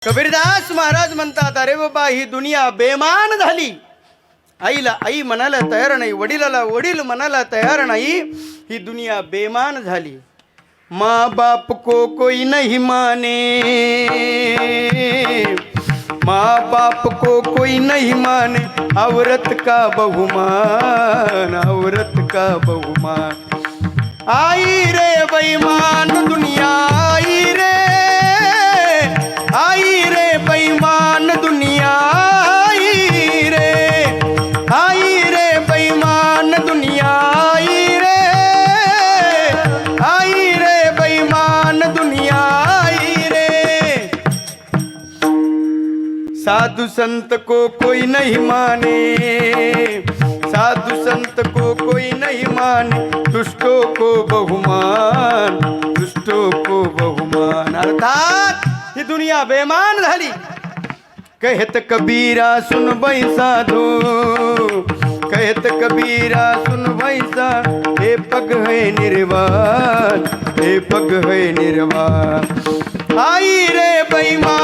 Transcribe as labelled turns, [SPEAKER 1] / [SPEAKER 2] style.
[SPEAKER 1] कबीरदास महाराज म्हणतात, अरे बाबा ही दुनिया बेमान झाली. आईला आई म्हणायला तयार नाही, वडिलाला वडील म्हणायला तयार नाही. ही दुनिया बेमान झाली. माँ बाप को कोई नहीं माने, माँ बाप को कोई नहीं माने, औरत का बहुमान, औरत का बहुमान. आई रे बेईमान दुनिया, आई रे बेईमान दुनिया, आई रे बेईमान दुनिया, आई रे बेईमान दुनिया, साधु संत को कोई नहीं माने, साधु संत को कोई नहीं माने, दुष्टों को बहुमान, दुष्टों को बहुमान. अर्थात ही दुनिया बेमान झाली. कहत कबीरा सुन भाई साधू, कहत कबीरा सुन भाई साधू, हे पग है निर्वाण, हे पग है निर्वाण. आई रे बेईमान